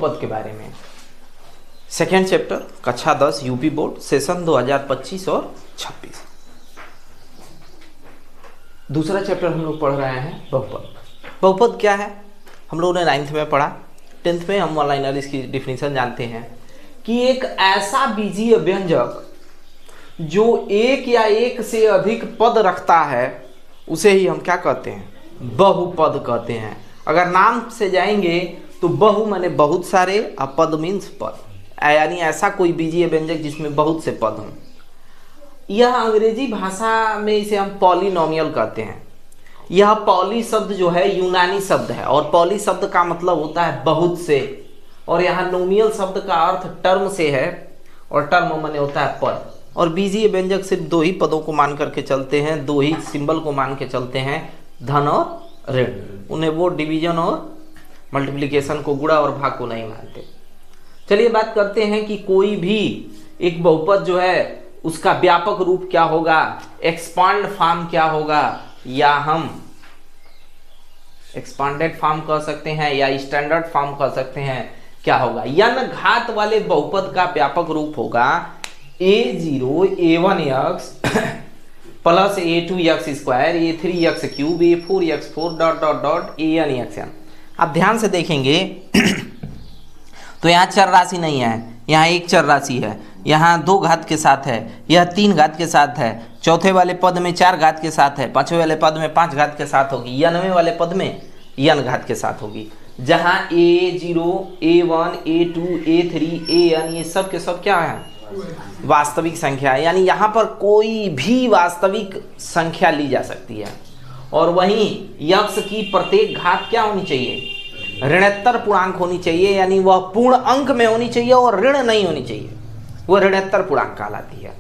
बहुपद के बारे में। सेकेंड चैप्टर, कक्षा 10 यूपी बोर्ड, सेशन 2025 और 26। दूसरा चैप्टर हम लोग पढ़ रहे हैं बहुपद। बहुपद क्या है हम लोगों ने 9th में पढ़ा। 10th में हम वन लाइनर इसकी डिफिनीशन जानते हैं कि एक ऐसा बीजीय व्यंजक जो एक या एक से अधिक पद रखता है उसे ही हम क्या कहते हैं, बहुपद कहते हैं। अगर नाम से जाएंगे तो बहु माने बहुत सारे और पद मीन्स पद, यानी ऐसा कोई बीजीय व्यंजक जिसमें बहुत से पद हों। यह अंग्रेजी भाषा में इसे हम पॉलिनोमियल कहते हैं। यह पॉली शब्द जो है यूनानी शब्द है और पॉली शब्द का मतलब होता है बहुत से, और यहाँ नोमियल शब्द का अर्थ टर्म से है और टर्म माने होता है पद। और बीजीय व्यंजक सिर्फ दो ही पदों को मान करके चलते हैं, दो ही सिंबल को मान के चलते हैं, धन और ऋण। उन्हें वो डिवीजन और मल्टीप्लिकेशन को, गुणा और भाग को नहीं मानते। चलिए बात करते हैं कि कोई भी एक बहुपद जो है उसका व्यापक रूप क्या होगा, एक्सपांड फॉर्म क्या होगा, या हम एक्सपांडेड फॉर्म कह सकते हैं या स्टैंडर्ड फॉर्म कह सकते हैं, क्या होगा। n घात वाले बहुपद का व्यापक रूप होगा a0 a1x plus a2x square a3x cube a4x4 dot dot dot an आप ध्यान से देखेंगे तो यहाँ चर राशि नहीं है, यहाँ एक चर राशि है, यहाँ 2 घात के साथ है, यह 3 घात के साथ है, चौथे वाले पद में 4 घात के साथ है, पांचवें वाले पद में 5 घात के साथ होगी, 9वें वाले पद में n घात के साथ होगी। जहाँ a0 a1 a2 a3 an ये सब के सब क्या है, वास्तविक संख्या है। यानी यहाँ पर कोई भी वास्तविक संख्या ली जा सकती है। और वहीं यक्ष की प्रत्येक घात क्या होनी चाहिए, ऋणोत्तर पूर्णांक होनी चाहिए, यानी वह पूर्ण अंक में होनी चाहिए और ऋण नहीं होनी चाहिए, वह ऋणोत्तर पूर्णांक कहलाती है।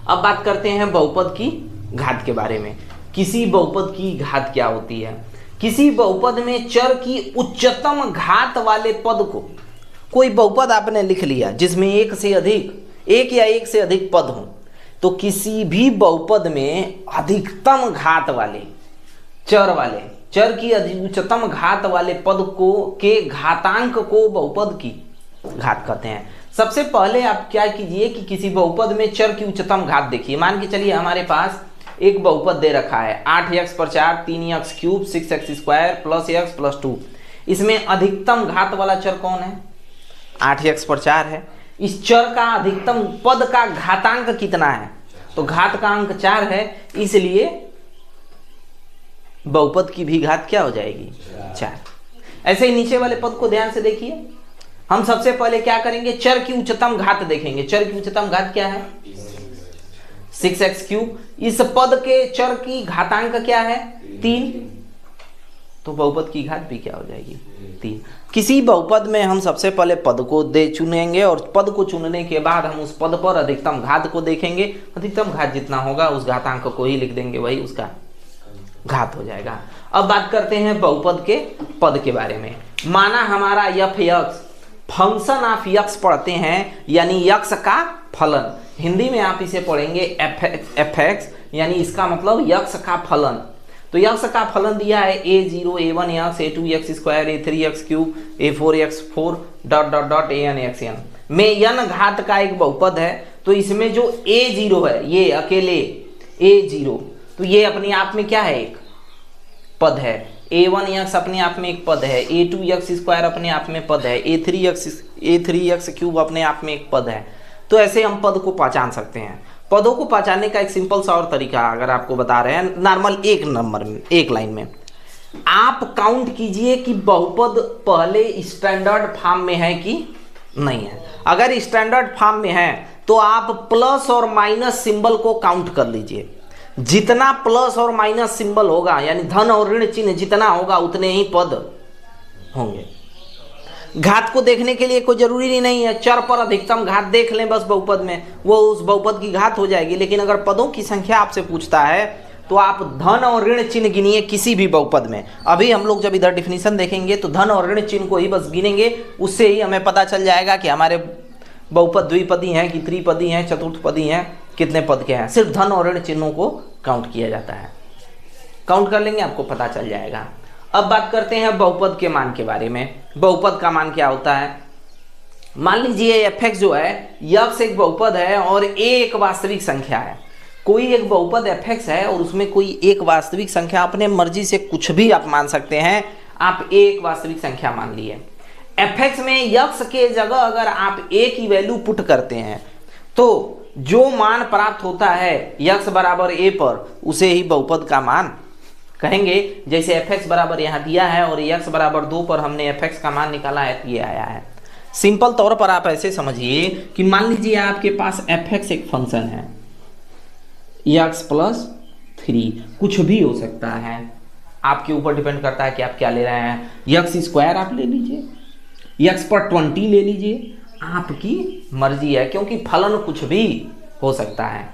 अब बात करते हैं बहुपद की घात के बारे में। किसी बहुपद की घात क्या होती है, किसी बहुपद में चर की उच्चतम घात वाले पद को, कोई बहुपद आपने लिख लिया जिसमें एक से अधिक, एक या एक से अधिक पद हो, तो किसी भी बहुपद में अधिकतम घात वाले चर की उच्चतम घात वाले पद को के घातांक को बहुपद की घात कहते हैं। सबसे पहले आप क्या कीजिए कि किसी बहुपद में चर की उच्चतम घात देखिए। मान के चलिए हमारे पास एक बहुपद दे रखा है 8x पर 4 3x cube 6x square plus x plus 2। इसमें अधिकतम घात वाला चर कौन है, 8x पर 4 है। इस चर का अधिकतम पद का घातांक कितना है, तो घात का अंक 4 है, इसलिए बहुपद की भी घात क्या हो जाएगी, 4। ऐसे ही नीचे वाले पद को ध्यान से देखिए। हम सबसे पहले क्या करेंगे, चर की उच्चतम घात देखेंगे। चर की उच्चतम घात क्या है, 6x क्यूब। इस पद के चर की घातांक क्या है, 3, तो बहुपद की घात भी क्या हो जाएगी, 3। किसी बहुपद में हम सबसे पहले पद को चुनेंगे और पद को चुनने के बाद हम उस पद पर अधिकतम घात को देखेंगे। अधिकतम घात जितना होगा उस घातांक को ही लिख देंगे, वही उसका घात हो जाएगा। अब बात करते हैं बहुपद के पद के बारे में। माना हमारा f(x) फंक्शन ऑफ यक्स पढ़ते हैं, यानी यक्स का फलन। हिंदी में आप इसे पढ़ेंगे f(x), यानी इसका मतलब यक्स का फलन। तो यक्स का फलन दिया है a0 a1x a2x square a3x cube a4x4 dot dot dot an में n घात का एक बहुपद है। तो इसमें जो a0 है, ये अकेले a0, तो ये अपने आप में क्या है, एक पद है। a1x अपने आप में एक पद है, a2x स्क्वायर अपने आप में पद है, a3x क्यूब अपने आप में एक पद है। तो ऐसे हम पद को पहचान सकते हैं। पदों को पहचानने का एक सिंपल सा और तरीका अगर आपको बता रहे हैं, नॉर्मल एक नंबर में, एक लाइन में आप काउंट कीजिए कि बहुपद पहले स्टैंडर्ड फॉर्म में है कि नहीं है। अगर स्टैंडर्ड फॉर्म में है तो आप प्लस और माइनस सिंबल को काउंट कर लीजिए। जितना प्लस और माइनस सिंबल होगा, यानी धन और ऋण चिन्ह जितना होगा, उतने ही पद होंगे। घात को देखने के लिए कोई जरूरी नहीं है, चर पर अधिकतम घात देख लें बस बहुपद में, वो उस बहुपद की घात हो जाएगी। लेकिन अगर पदों की संख्या आपसे पूछता है तो आप धन और ऋण चिन्ह गिनिए किसी भी बहुपद में। अभी हम लोग जब इधर डिफिनीशन देखेंगे तो धन और ऋण चिन्ह को ही बस गिनेंगे, उससे ही हमें पता चल जाएगा कि हमारे बहुपद द्विपदी हैं कि त्रिपदी हैं, चतुर्थपदी हैं, कितने पद के हैं। सिर्फ धन और ऋण चिन्हों को काउंट किया जाता है। काउंट कर लेंगे, आपको पता चल जाएगा। अब बात करते हैं बहुपद के मान के बारे में। बहुपद का मान क्या होता है? मान लीजिए fx जो है यक्स एक बहुपद है और a एक वास्तविक संख्या है। कोई एक बहुपद fx है और उसमें कोई एक वास्तविक संख्या, अपने मर्जी से कुछ भी आप मान सकते हैं। आप a एक वास्तविक संख्या मान लिए। fx में यक्स के जगह अगर आप a की वैल्यू पुट करते हैं तो जो मान प्राप्त होता है यक्स बराबर a पर, उसे ही बहुपद का मान कहेंगे। जैसे fx बराबर यहाँ दिया है और x बराबर 2 पर हमने fx का मान निकाला है तो ये आया है। सिंपल तौर पर आप ऐसे समझिए कि मान लीजिए आपके पास fx एक फंक्शन है, x प्लस 3, कुछ भी हो सकता है, आपके ऊपर डिपेंड करता है कि आप क्या ले रहे हैं। x स्क्वायर आप ले लीजिए, x पर 20 ले लीजिए, आपकी मर्जी है, क्योंकि फलन कुछ भी हो सकता है।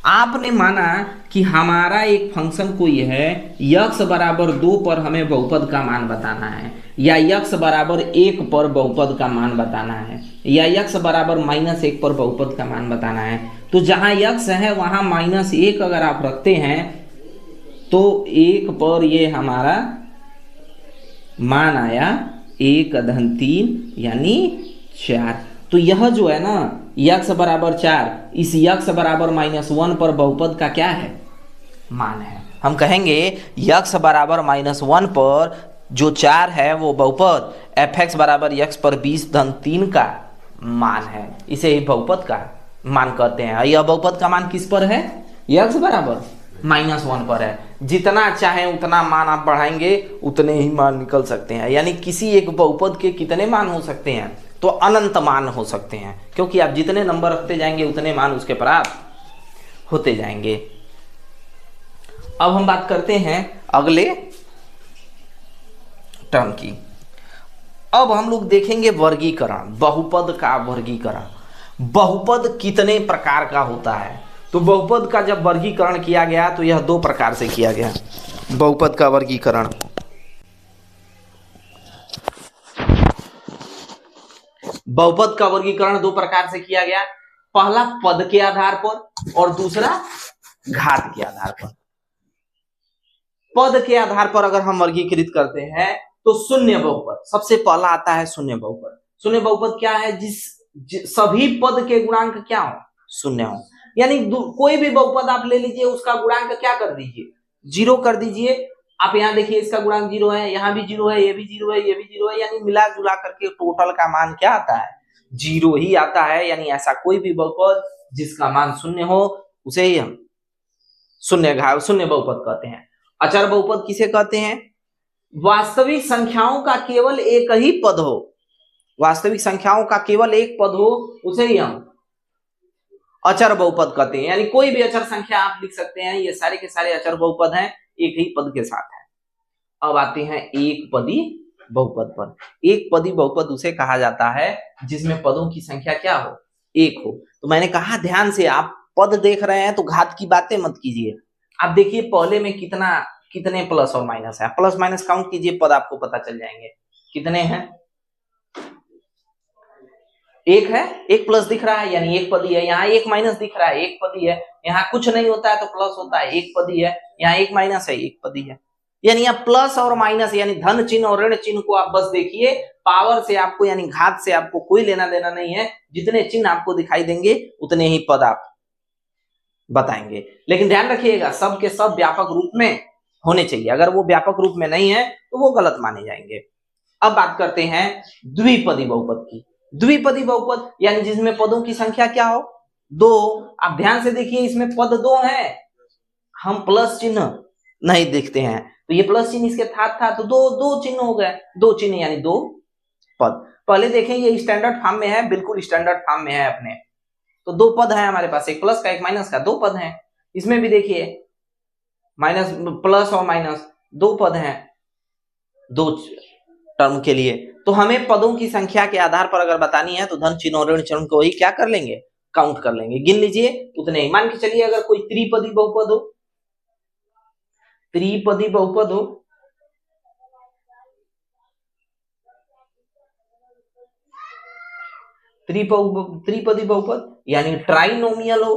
आपने माना कि हमारा एक फंक्शन कोई है, यक्स बराबर 2 पर हमें बहुपद का मान बताना है, या यक्स बराबर 1 पर बहुपद का मान बताना है, या यक्स बराबर -1 पर बहुपद का मान बताना है। तो जहां यक्स है वहां -1 अगर आप रखते हैं तो 1 पर ये हमारा मान आया 1-3 यानी 4। तो यह जो है ना यक्स बराबर 4, इस यक्स बराबर -1 पर बहुपद का क्या है? मान है। हम कहेंगे यक्स बराबर -1 पर जो 4 है वो बहुपद fx बराबर यक्स पर 20-3 का मान है। इसे ही बहुपद का मान कहते हैं। यह बहुपद का मान किस पर है? यक्स बराबर -1 पर है। जितना चाहे उतना मान आप बढ़ाएंगे उतने ही मान निकल सकते हैं। यानी किसी एक बहुपद के कितने मान हो सकते हैं? तो अनंत मान हो सकते हैं, क्योंकि आप जितने नंबर रखते जाएंगे उतने मान उसके प्राप्त होते जाएंगे। अब हम बात करते हैं अगले टर्म की। अब हम लोग देखेंगे वर्गीकरण, बहुपद का वर्गीकरण। बहुपद कितने प्रकार का होता है? तो बहुपद का जब वर्गीकरण किया गया तो यह 2 प्रकार से किया गया। बहुपद का वर्गीकरण दो प्रकार से किया गया। पहला पद के आधार पर और दूसरा घात के आधार पर। पद के आधार पर अगर हम वर्गीकृत करते हैं तो शून्य बहुपद सबसे पहला आता है। शून्य बहुपद, शून्य बहुपद क्या है? सभी पद के गुणांक क्या हो? शून्य हो। यानी कोई भी बहुपद आप ले लीजिए, उसका गुणांक क्या कर दीजिए? 0 कर दीजिए। आप यहाँ देखिए इसका गुणांक 0 है, यहाँ भी 0 है, ये भी 0 है, ये भी 0 है, यानी मिला जुला करके टोटल का मान क्या आता है? 0 ही आता है। यानी ऐसा कोई भी बहुपद जिसका मान शून्य हो उसे ही हम शून्य बहुपद कहते हैं। अचर बहुपद किसे कहते हैं? वास्तविक संख्याओं का केवल एक ही पद हो, वास्तविक संख्याओं का केवल एक पद हो, उसे ही हम अचर बहुपद कहते हैं। यानी कोई भी अचर संख्या आप लिख सकते हैं, ये सारे के सारे अचर बहुपद हैं, एक ही पद के साथ है। अब आते हैं एक पदी बहुपद पर। एक पदी बहुपद उसे कहा जाता है जिसमें पदों की संख्या क्या हो? 1 हो। तो मैंने कहा ध्यान से, आप पद देख रहे हैं तो घात की बातें मत कीजिए। आप देखिए पहले में कितने प्लस और माइनस है, प्लस माइनस काउंट कीजिए, पद आपको पता चल जाएंगे कितने हैं। 1 है, 1 प्लस दिख रहा है यानी एक पदी है। यहाँ 1 माइनस दिख रहा है, एक पदी है। यहाँ कुछ नहीं होता है तो प्लस होता है, एक पदी है। यहाँ 1 माइनस है, एक पदी है। यानी यहाँ प्लस और माइनस यानी धन चिन्ह और ऋण चिन्ह को आप बस देखिए। पावर से आपको यानी घात से आपको कोई लेना देना नहीं है। जितने चिन्ह आपको दिखाई देंगे उतने ही पद आप बताएंगे। लेकिन ध्यान रखिएगा सब के सब व्यापक रूप में होने चाहिए। अगर वो व्यापक रूप में नहीं है तो वो गलत माने जाएंगे। अब बात करते हैं द्विपदी बहुपद की। द्विपदी बहुपद यानी जिसमें पदों की संख्या क्या हो? 2। आप ध्यान से देखिए इसमें पद 2 है, हम प्लस चिन्ह नहीं देखते हैं, तो ये प्लस चिन्ह इसके साथ था तो दो चिन्ह हो गए। 2 चिन्ह यानी 2 पद। पहले देखें ये स्टैंडर्ड फॉर्म में है, बिल्कुल स्टैंडर्ड फॉर्म में है अपने। तो 2 पद है हमारे पास, एक प्लस का एक माइनस का, 2 पद हैं। इसमें भी देखिए माइनस प्लस और माइनस 2 पद हैं 2 टर्म के लिए। तो हमें पदों की संख्या के आधार पर अगर बतानी है तो धन चिन्ह और ऋण चिन्ह को ही क्या कर लेंगे? काउंट कर लेंगे, गिन लीजिए उतने ही। मान के चलिए अगर कोई त्रिपदी बहुपद हो, त्रिपदी बहुपद हो, त्रिपदी बहुपद यानी ट्राइनोमियल हो,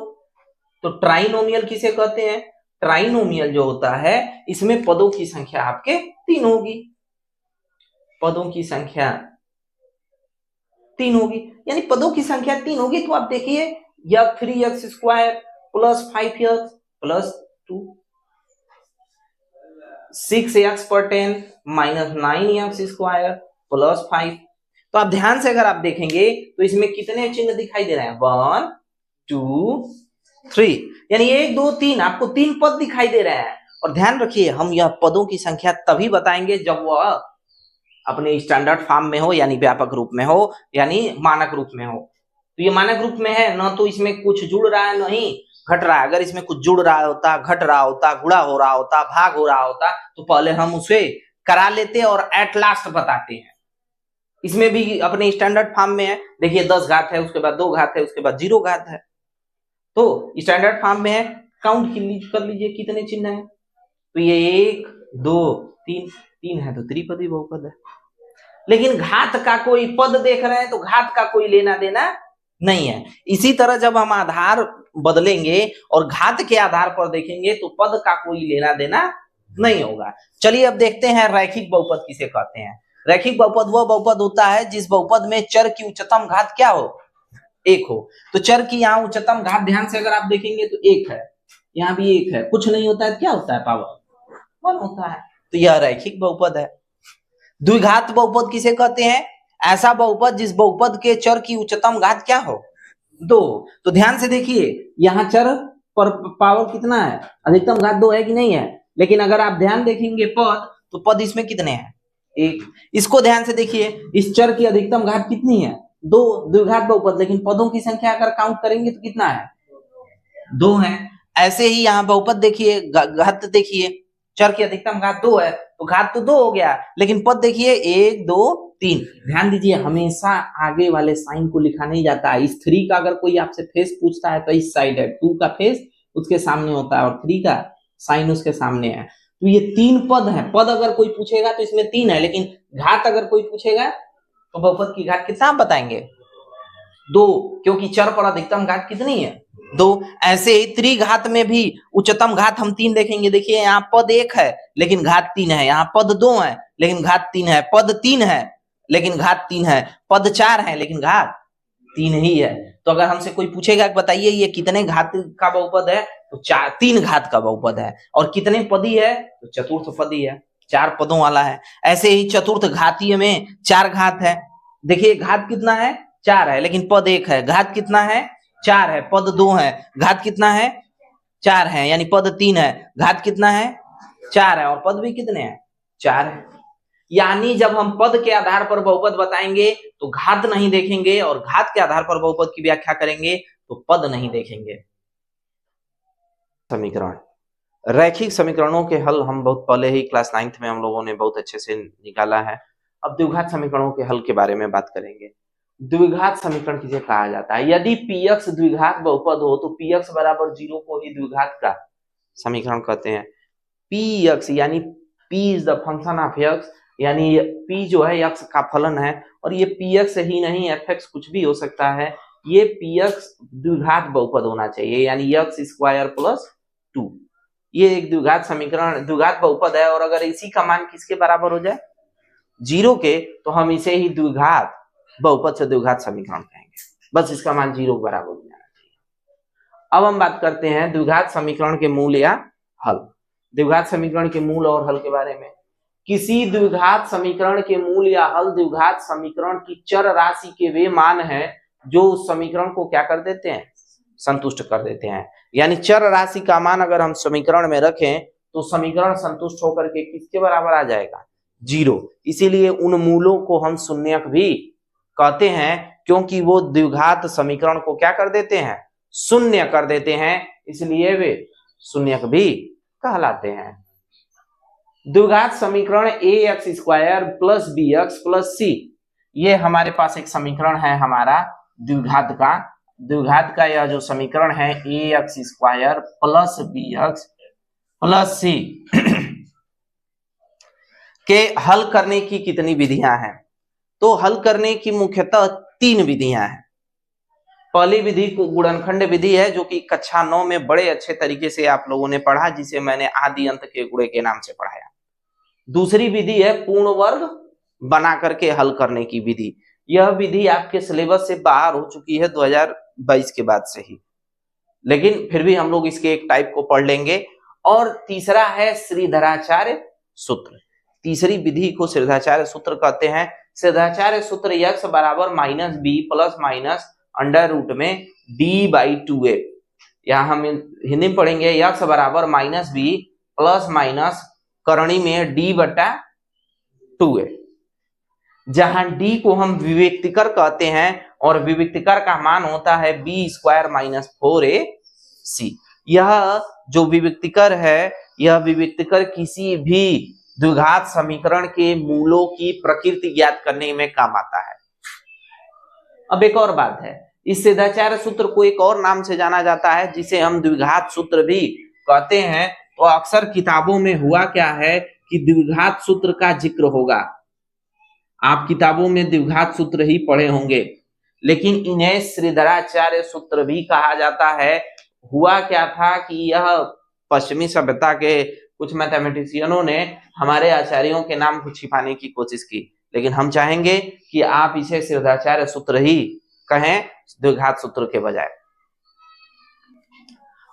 तो ट्राइनोमियल किसे कहते हैं? ट्राइनोमियल जो होता है इसमें पदों की संख्या आपके 3 होगी, पदों की संख्या 3 होगी, यानी पदों की संख्या 3 होगी। तो आप देखिए यह 3x² plus 5x plus 2, 6x पर 10 माइनस 9x² प्लस 5। तो आप ध्यान से अगर आप देखेंगे तो इसमें कितने चिन्ह दिखाई दे रहे हैं, 1 2 3, यानी 1 2 3, आपको 3 पद दिखाई दे रहे हैं। और ध्यान रखिए हम यह पदों की संख्या तभी बताएंगे जब वह अपने स्टैंडर्ड फॉर्म में हो, यानी व्यापक रूप में हो, यानी मानक रूप में हो। तो ये मानक रूप में है ना, तो इसमें कुछ जुड़ रहा है नहीं घट रहा है। अगर इसमें कुछ जुड़ रहा होता, घट रहा होता, गुणा हो रहा होता, भाग हो रहा होता, तो पहले हम उसे करा लेते और एट लास्ट बताते हैं। इसमें भी अपने स्टैंडर्ड फॉर्म में है, देखिए 10 घात है, उसके बाद 2 घात है, उसके बाद 0 घात है। तो स्टैंडर्ड फॉर्म में है, काउंट कर लीजिए कितने चिन्ह है। तो ये 1 2 3 है, तो त्रिपदी बहुपद है। लेकिन घात का कोई पद देख रहे हैं तो घात का कोई लेना देना नहीं है। इसी तरह जब हम आधार बदलेंगे और घात के आधार पर देखेंगे तो पद का कोई लेना देना नहीं होगा। चलिए अब देखते हैं रैखिक बहुपद किसे कहते हैं। रैखिक बहुपद वह बहुपद होता है जिस बहुपद में चर की उच्चतम घात क्या हो, 1 हो। तो चर की यहाँ उच्चतम घात ध्यान से अगर आप देखेंगे तो 1 है, यहाँ भी 1 है, कुछ नहीं होता है, क्या होता है, पावर 1 होता है। तो यह रैखिक बहुपद है। द्विघात बहुपद किसे कहते हैं, ऐसा बहुपद जिस बहुपद के चर की उच्चतम घात क्या हो, 2। तो ध्यान से देखिए यहाँ चर पर पावर कितना है, अधिकतम घात 2 है कि नहीं है। लेकिन अगर आप ध्यान देखेंगे पद, तो पद इसमें कितने हैं, 1। इसको ध्यान से देखिए, इस चर की अधिकतम घात कितनी है, 2। द्विघात बहुपद, लेकिन पदों की संख्या अगर काउंट करेंगे तो कितना है, 2 है। ऐसे ही यहाँ बहुपद देखिए, घात देखिए, चर की अधिकतम घात 2 है, तो घात तो 2 हो गया, लेकिन पद देखिए 1 2 3। ध्यान दीजिए हमेशा आगे वाले साइन को लिखा नहीं जाता है। इस 3 का अगर कोई आपसे फेस पूछता है तो इस साइड है, 2 का फेस उसके सामने होता है और 3 का साइन उसके सामने है। तो ये 3 पद है। पद अगर कोई पूछेगा तो इसमें 3 है, लेकिन घात अगर कोई पूछेगा तो बहुपद की घात कितना बताएंगे, 2, क्योंकि चर पर अधिकतम घात कितनी है, 2। ऐसे ही त्रिघात में भी उच्चतम घात हम 3 देखेंगे। देखिए यहाँ पद 1 है लेकिन घात 3 है, यहाँ पद 2 है लेकिन घात 3 है, पद 3 है लेकिन घात 3 है, पद 4 है लेकिन घात 3 ही है। तो अगर हमसे कोई पूछेगा कि बताइए ये कितने घात का बहुपद है, तो 3 घात का बहुपद है। और कितने पदी है, तो चतुर्थ पदी है, 4 पदों वाला है। ऐसे ही चतुर्थ घातीय में 4 घात है। देखिए घात कितना है, 4 है, लेकिन पद 1 है। घात कितना है, 4 है, पद 2 है। घात कितना है, 4 है, यानी पद 3 है। घात कितना है, 4 है, और पद भी कितने हैं, 4 है। यानी जब हम पद के आधार पर बहुपद बताएंगे तो घात नहीं देखेंगे, और घात के आधार पर बहुपद की व्याख्या करेंगे तो पद नहीं देखेंगे। समीकरण, रैखिक समीकरणों के हल हम बहुत पहले ही क्लास 9th में हम लोगों ने बहुत अच्छे से निकाला है। अब द्विघात समीकरणों के हल के बारे में बात करेंगे। द्विघात समीकरण किसे कहा जाता है, यदि px द्विघात बहुपद हो तो px बराबर 0 को ही द्विघात का समीकरण कहते हैं। px यानी p is the function of x, यानी p जो है x का फलन है, और ये px ही नहीं fx कुछ भी हो सकता है। ये px द्विघात बहुपद होना चाहिए, यानी x² + 2। ये एक द्विघात समीकरण, द्विघात बहुपद है। और अगर इसी का मान किसके बराबर हो जाए, 0 के, तो हम इसे ही द्विघात बहुपद से द्विघात समीकरण कहेंगे। बस इसका मान 0 के बराबर हो जाना चाहिए। अब हम बात करते हैं द्विघात समीकरण के मूल या हल। द्विघात समीकरण के मूल और हल के बारे में। किसी द्विघात समीकरण के मूल या हल द्विघात समीकरण की चर राशि के वे मान हैं जो उस समीकरण को क्या कर देते हैं, संतुष्ट कर देते हैं। यानी चर राशि का मान अगर हम समीकरण में रखें तो समीकरण संतुष्ट होकर के किसके बराबर आ जाएगा, 0। इसीलिए उन मूलों को हम शून्यक भी कहते हैं, क्योंकि वो द्विघात समीकरण को क्या कर देते हैं, शून्य कर देते हैं, इसलिए वे शून्यक भी कहलाते हैं। द्विघात समीकरण ax² + bx + c, ये हमारे पास एक समीकरण है हमारा द्विघात का। द्विघात का यह जो समीकरण है ax² + bx + c के हल करने की कितनी विधियां हैं, तो हल करने की मुख्यतः 3 विधियां हैं। पहली विधि को गुणनखंड विधि है, जो कि कक्षा 9 में बड़े अच्छे तरीके से आप लोगों ने पढ़ा, जिसे मैंने आदि अंत के गुणे के नाम से पढ़ाया। दूसरी विधि है पूर्ण वर्ग बना करके हल करने की विधि। यह विधि आपके सिलेबस से बाहर हो चुकी है 2022 के बाद से ही, लेकिन फिर भी हम लोग इसके एक टाइप को पढ़ लेंगे। और तीसरा है श्रीधराचार्य सूत्र। तीसरी विधि को श्रीधराचार्य सूत्र कहते हैं। श्रीधराचार्य सूत्र यक्स बराबर minus b plus minus under root में d/2a। यहाँ हम हिंदी में पढ़ेंगे यक्स बराबर माइनस बी प्लस माइनस करणी में d/2a, जहां d को हम विविक्तिकर कहते हैं और विविक्तिकर का मान होता है b² माइनस 4ac। यह जो विविक्तिकर है, यह विविक्तिकर किसी भी द्विघात समीकरण के मूलों की प्रकृति ज्ञात करने में काम आता है। अब एक और बात है, इस श्रीधराचार्य सूत्र को एक और नाम से जाना जाता है जिसे हम द्विघात सूत्र भी कहते हैं। तो अक्सर किताबों में हुआ क्या है कि द्विघात सूत्र का जिक्र होगा, आप किताबों में द्विघात सूत्र ही पढ़े होंगे, लेकिन इन्हें श्रीधराचार्य सूत्र भी कहा जाता है। हुआ क्या था कि यह पश्चिमी सभ्यता के कुछ मैथमेटिशियनों ने हमारे आचार्यों के नाम को छिपाने की कोशिश की, लेकिन हम चाहेंगे कि आप इसे श्रीधराचार्य सूत्र ही कहें द्विघात सूत्र के बजाय।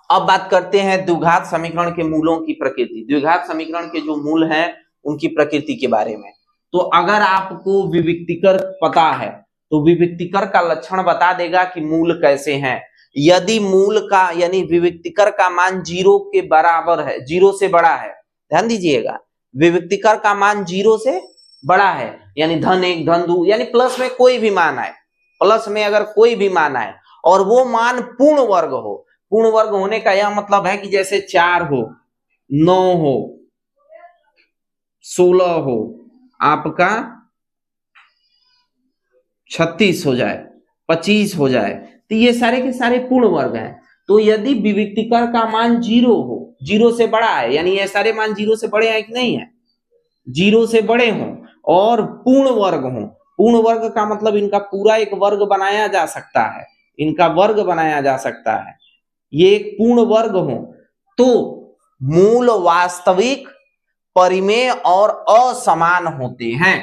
अब बात करते हैं द्विघात समीकरण के मूलों की प्रकृति, द्विघात समीकरण के जो मूल हैं उनकी प्रकृति के बारे में। तो अगर आपको विविक्तिकर पता है तो विविक्तिकर का लक्षण बता देगा कि मूल कैसे हैं। यदि मूल का यानी विविक्तिकर का मान 0 के बराबर है, 0 से बड़ा है, ध्यान दीजिएगा, विविक्तिकर का मान 0 से बड़ा है यानी धन 1 धन 2 यानी प्लस में कोई भी मान आए, प्लस में अगर कोई भी मान आए और वो मान पूर्ण वर्ग हो। पूर्ण वर्ग होने का यह मतलब है कि जैसे 4 हो, 9 हो, 16 हो, आपका 36 हो जाए, 25 हो जाए, तो ये सारे के सारे पूर्ण वर्ग हैं। तो यदि विविक्तिकर का मान 0 हो, 0 से बड़ा है, यानी ये सारे मान 0 से बड़े हैं कि नहीं है, 0 से बड़े हों और पूर्ण वर्ग हों। पूर्ण वर्ग का मतलब इनका पूरा एक वर्ग बनाया जा सकता है, इनका वर्ग बनाया जा सकता है, ये एक पूर्ण वर्ग हो, तो मूल वास्तविक परिमेय और असमान होते हैं।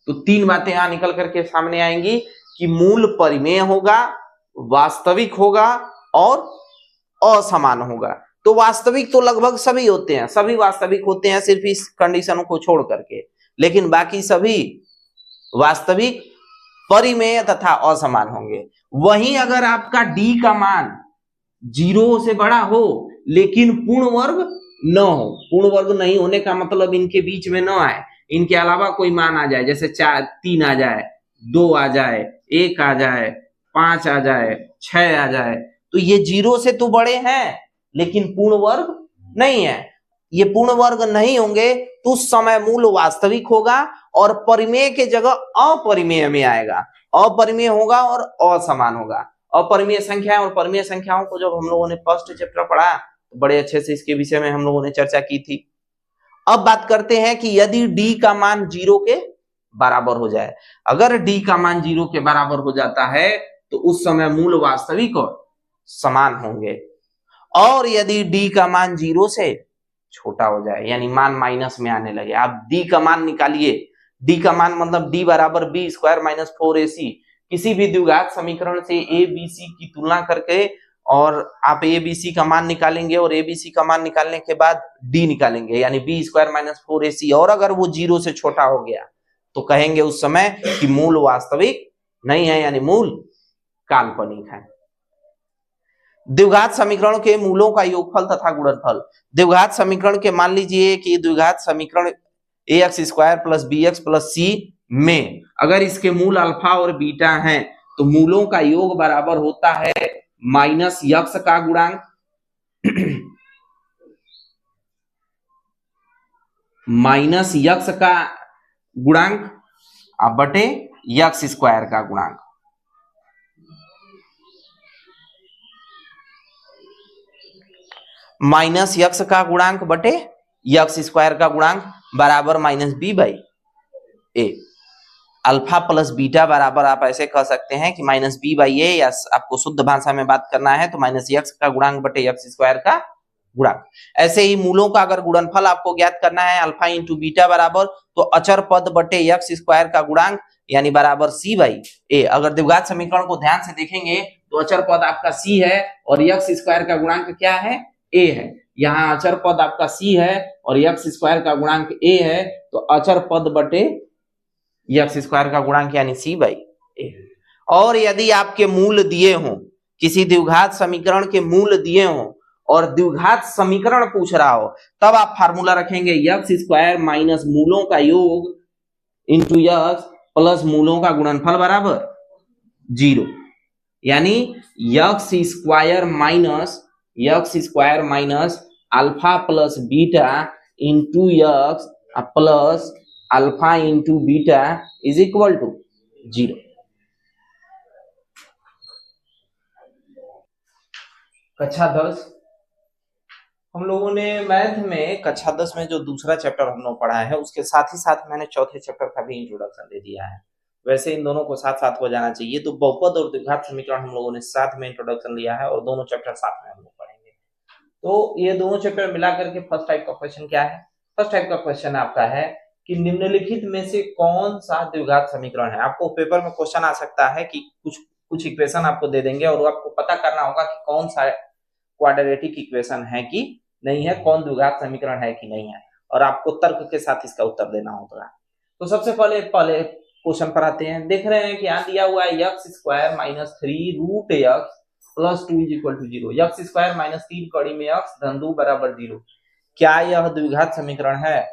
तो 3 बातें यहां निकल करके सामने आएंगी कि मूल परिमेय होगा, वास्तविक होगा और असमान होगा। तो वास्तविक तो लगभग सभी होते हैं, सभी वास्तविक होते हैं सिर्फ इस कंडीशन को छोड़ करके, लेकिन बाकी सभी वास्तविक, परिमेय तथा असमान होंगे। वहीं अगर आपका d का मान 0 से बड़ा हो लेकिन पूर्ण वर्ग न हो, पूर्ण वर्ग नहीं होने का मतलब इनके बीच में न आए, इनके अलावा कोई मान आ जाए, जैसे 3 आ जाए, 2 आ जाए, 1 आ जाए, 5 आ जाए, 6 आ जाए, तो ये 0 से तो बड़े हैं लेकिन पूर्ण वर्ग नहीं है। ये पूर्ण वर्ग नहीं होंगे तो उस समय मूल वास्तविक होगा और परिमेय के जगह अपरिमेय में आएगा, अपरिमेय होगा और असमान होगा। अपरिमेय संख्या और परिमेय संख्याओं को जब हम लोगों ने फर्स्ट चैप्टर पढ़ा तो बड़े अच्छे से इसके विषय में हम लोगों ने चर्चा की थी। अब बात करते हैं कि यदि d का मान 0 के बराबर हो जाए, अगर d का मान 0 के बराबर हो जाता है तो उस समय मूल वास्तविक और समान होंगे, और यदि d का मान 0 से छोटा हो जाए यानी मान माइनस में आने लगे, आप d का मान निकालिए, d का मान मतलब d बराबर b² माइनस 4ac। किसी भी द्विघात समीकरण से a b c की तुलना करके और आप a b c का मान निकालेंगे और a b c का मान निकालने के बाद d निकालेंगे यानी b² माइनस 4ac, और अगर वो 0 से छोटा हो गया तो कहेंगे उस समय कि मूल वास्तविक नहीं है यानी मूल काल्पनिक है। द्विघात समीकरण के मूलों का योगफल तथा गुणनफल। द्विघात समीकरण के मान लीजिए कि द्विघात समीकरण ax² plus bx plus c में अगर इसके मूल अल्फा और बीटा हैं तो मूलों का योग बराबर होता है माइनस यक्स का गुणांक माइनस यक्स का गुणांक बटे x² का गुणांक। माइनस यक्स का गुणांक बटे x² का गुणांक बराबर minus b/a। Alpha plus beta बराबर आप ऐसे कह सकते हैं कि -b/a, या आपको शुद्ध भाषा में बात करना है तो -x का गुणांक बटे x² का गुणांक। ऐसे ही मूलों का अगर गुणनफल आपको ज्ञात करना है अल्फा इंटू बीटा बराबर, तो अचर पद बटे एक्स स्क्वायर का गुणांक यानी बराबर सी बाई ए। अगर द्विघात समीकरण को ध्यान से देखेंगे तो अचर पद आपका सी है और एक्स स्क्वायर का गुणांक क्या है, ए है। यहाँ अचर पद आपका सी है और एक्स स्क्वायर का गुणांक ए है, तो अचर पद बटे एक्स स्क्वायर का गुणांक यानी सी बाई ए। और यदि आपके मूल दिए हों, किसी द्विघात समीकरण के मूल दिए हों और द्विघात समीकरण पूछ रहा हो, तब आप फार्मूला रखेंगे एक्स स्क्वायर माइनस मूलों का योग इंटू एक्स प्लस मूलों का गुणनफल बराबर 0, यानी x square minus alpha plus beta into x plus alpha into beta is equal to 0। कक्षा 10 हम लोगों ने मैथ में कक्षा 10 में जो दूसरा चैप्टर हम लोग पढ़ा है उसके साथ ही साथ मैंने चौथे चैप्टर का भी इंट्रोडक्शन दे दिया है। वैसे इन दोनों को साथ साथ हो जाना चाहिए। तो बहुपद और द्विघात समीकरण हम लोगों ने साथ में इंट्रोडक्शन लिया है और दोनों चैप्टर साथ में हम लोग पढ़ेंगे। तो ये दोनों चैप्टर मिला करके फर्स्ट टाइप का क्वेश्चन क्या है? फर्स्ट टाइप का क्वेश्चन आपका है कि निम्नलिखित में से कौन सा द्विघात समीकरण है। आपको पेपर में क्वेश्चन आ सकता है कि कुछ इक्वेशन आपको दे देंगे और आपको पता करना होगा कि कौन सा क्वाड्रेटिक इक्वेशन है कि नहीं है, कौन द्विघात समीकरण है कि नहीं है, और आपको तर्क के साथ इसका उत्तर देना होगा। तो सबसे पहले क्वेश्चन पर आते हैं। देख रहे हैं कि यहाँ दिया हुआ है x square minus 3 root x plus 2 is equal to 0। X square minus 3 कड़ी में एक्स धन 2 बराबर 0। क्या यह द्विघात समीकरण है?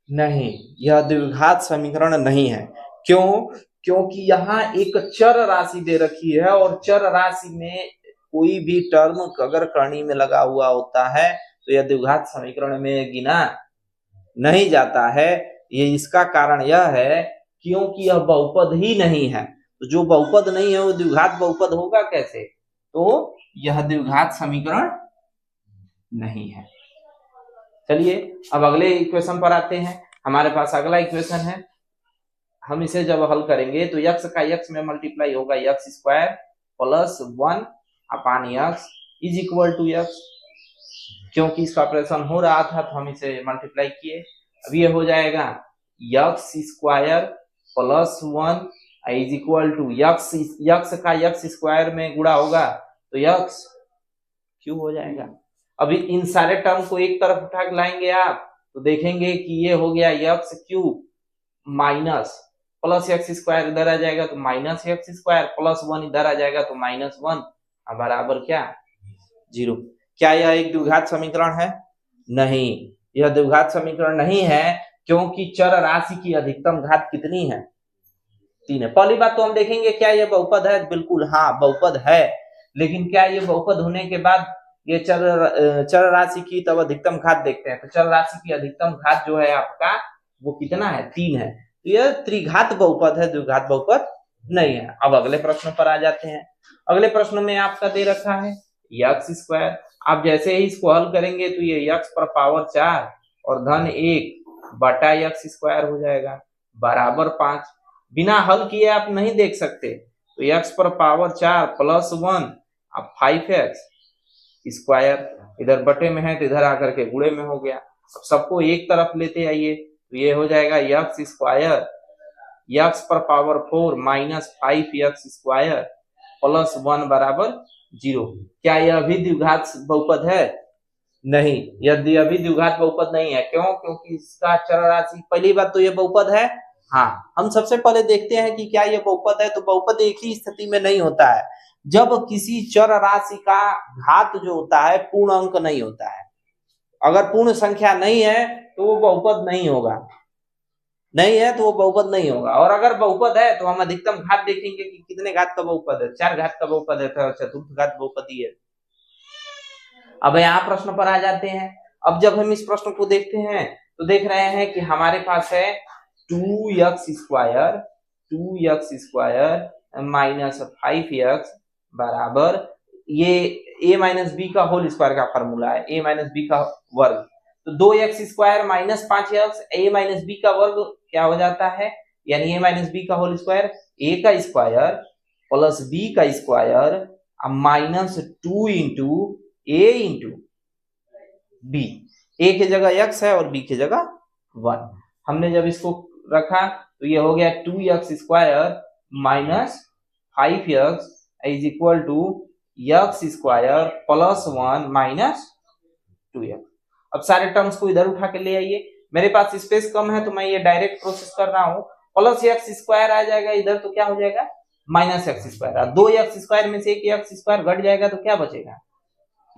नहीं, यह द्विघात समीकरण नहीं है। क्यों? क्योंकि यहाँ एक चर राशि दे रखी है और चर राशि में कोई भी टर्म अगर कर्ण में लगा हुआ होता है तो यह द्विघात समीकरण में गिना नहीं जाता है। ये इसका कारण यह है क्योंकि यह बहुपद ही नहीं है। तो जो बहुपद नहीं है वो द्विघात बहुपद होगा कैसे? तो यह द्विघात समीकरण नहीं है। चलिए अब अगले इक्वेशन पर आते हैं। हमारे पास अगला इक्वेशन है, हम इसे जब हल करेंगे तो x का x में मल्टीप्लाई होगा x square plus 1 upon x is equal to x. क्योंकि इसका ऑपरेशन हो रहा था तो हम इसे मल्टीप्लाई किए। अब ये हो जाएगा x square plus 1 is equal to x का एक्स स्क्वायर में गुणा होगा तो एक्स क्यूब हो जाएगा। अभी इन सारे टर्म को एक तरफ उठा के लाएंगे आप तो देखेंगे कि ये हो गया x cube minus plus x square इधर आ जाएगा तो माइनस एक्स स्क्वायर प्लस 1 इधर आ जाएगा तो माइनस 1 बराबर क्या 0। क्या यह एक द्विघात समीकरण है? नहीं, यह द्विघात समीकरण नहीं है क्योंकि चर राशि की अधिकतम घात कितनी है? 3 है। पहली बात तो हम देखेंगे क्या यह बहुपद है? बिल्कुल हाँ बहुपद है, लेकिन क्या ये बहुपद होने के बाद ये चर राशि की तब अधिकतम घात देखते हैं। तो चर राशि की अधिकतम घात जो है आपका वो कितना है? 3 है। तो यह त्रिघात बहुपद है, द्विघात बहुपद नहीं है। अब अगले प्रश्न पर आ जाते हैं। अगले प्रश्न में आपका दे रखा है एक्स स्क्वायर। आप जैसे ही इसको हल करेंगे तो ये एक्स पर पावर 4 और धन 1 बटा एक्स स्क्वायर हो जाएगा बराबर 5। बिना हल किए आप नहीं देख सकते। तो एक्स पर पावर 4 प्लस 1 अब 5x स्क्वायर इधर बटे में है तो इधर आकर के गुणे में हो गया। अब सबको एक तरफ लेते आइए तो ये हो जाएगा एक्स स्क्वायर एक्स पर power 4 minus 5x square plus 1 बराबर 0। क्या यह भी द्विघात बहुपद है? नहीं, यदि अभी द्विघात बहुपद नहीं है। क्यों? क्योंकि इसका चर राशि, पहली बात तो ये बहुपद है। हाँ, हम सबसे पहले देखते हैं कि क्या ये बहुपद है। तो बहुपद एक ही स्थिति में नहीं होता है, जब किसी चर राशि का घात जो होता है पूर्ण अंक नहीं होता है। अगर पूर्ण संख्या नहीं है तो वो बहुपद नहीं होगा, नहीं है तो वो बहुपद नहीं होगा। और अगर बहुपद है तो हम अधिकतम घात देखेंगे कि कितने घात का बहुपद है। 4 घात का बहुपद है तो चतुर्थ घात बहुपदी है। अब यहाँ प्रश्न पर आ जाते हैं। अब जब हम इस प्रश्न को देखते हैं तो देख रहे हैं कि हमारे पास है 2x स्क्वायर माइनस 5x बराबर ये a माइनस बी का होल स्क्वायर का फॉर्मूला है, a माइनस बी का वर्ग। तो 2x square minus 5x a minus b का वर्ग क्या हो जाता है, यानी a माइनस बी का होल स्क्वायर, a का स्क्वायर प्लस b का square minus 2 into a into b. A की जगह x है और b की जगह 1। हमने जब इसको रखा तो ये हो गया 2x square minus 5x is equal to x square plus 1 minus 2x। अब सारे टर्म्स को इधर उठा के ले आइए। मेरे पास स्पेस कम है तो मैं ये डायरेक्ट प्रोसेस कर रहा हूं। प्लस एक्स स्क्वायर आ जाएगा इधर तो क्या हो जाएगा माइनस एक्स स्क्वायर। दो एक्स स्क्वायर में से एक एक्स स्क्वायर घट जाएगा तो क्या बचेगा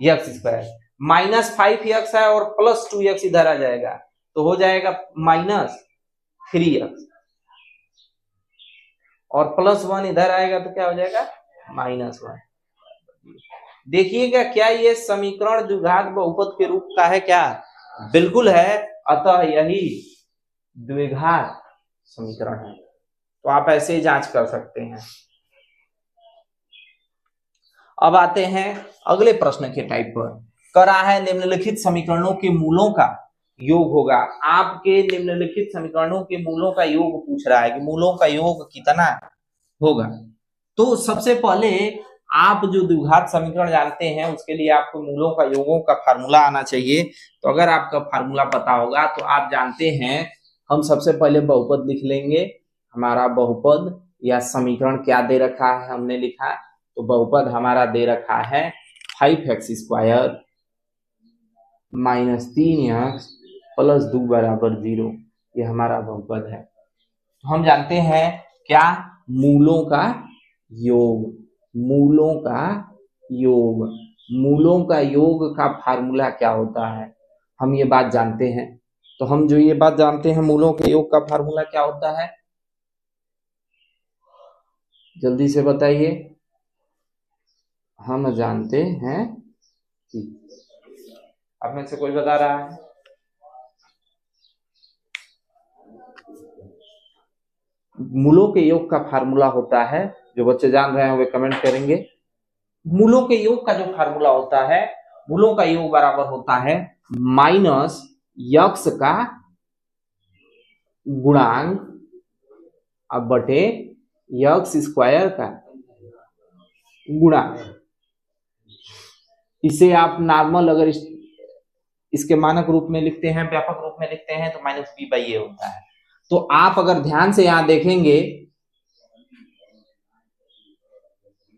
एक्स स्क्वायर। माइनस 5x है और प्लस 2x इधर आ जाएगा तो हो जाएगा माइनस 3x और प्लस 1 इधर आएगा तो क्या हो जाएगा माइनस 1। देखिएगा क्या ये समीकरण द्विघात बहुपद के रूप का है क्या? बिल्कुल है, अतः यही द्विघात समीकरण है। तो आप ऐसे ही जांच कर सकते हैं। अब आते हैं अगले प्रश्न के टाइप पर। करा है निम्नलिखित समीकरणों के मूलों का योग होगा। आपके निम्नलिखित समीकरणों के मूलों का योग पूछ रहा है कि मूलों का योग कितना होगा। तो सबसे पहले आप जो द्विघात समीकरण जानते हैं उसके लिए आपको मूलों का योगों का फार्मूला आना चाहिए। तो अगर आपका फार्मूला पता होगा तो आप जानते हैं, हम सबसे पहले बहुपद लिख लेंगे। हमारा बहुपद या समीकरण क्या दे रखा है हमने लिखा, तो बहुपद हमारा दे रखा है 5x square minus 3x plus 2 बराबर 0। ये हमारा बहुपद है। तो हम जानते हैं क्या, मूलों का योग। मूलों का योग, मूलों का योग का फार्मूला क्या होता है हम ये बात जानते हैं। तो हम जो ये बात जानते हैं मूलों के योग का फार्मूला क्या होता है, जल्दी से बताइए। हम जानते हैं कि, आप में से कोई बता रहा है? मूलों के योग का फार्मूला होता है, जो बच्चे जान रहे हैं वे कमेंट करेंगे। मूलों के योग का जो फार्मूला होता है, मूलों का योग बराबर होता है माइनस यक्स का गुणांक अब बटे यक्स स्क्वायर का गुणांक। इसे आप नॉर्मल अगर इसके मानक रूप में लिखते हैं, व्यापक रूप में लिखते हैं तो माइनस बी बाई ए होता है। तो आप अगर ध्यान से यहां देखेंगे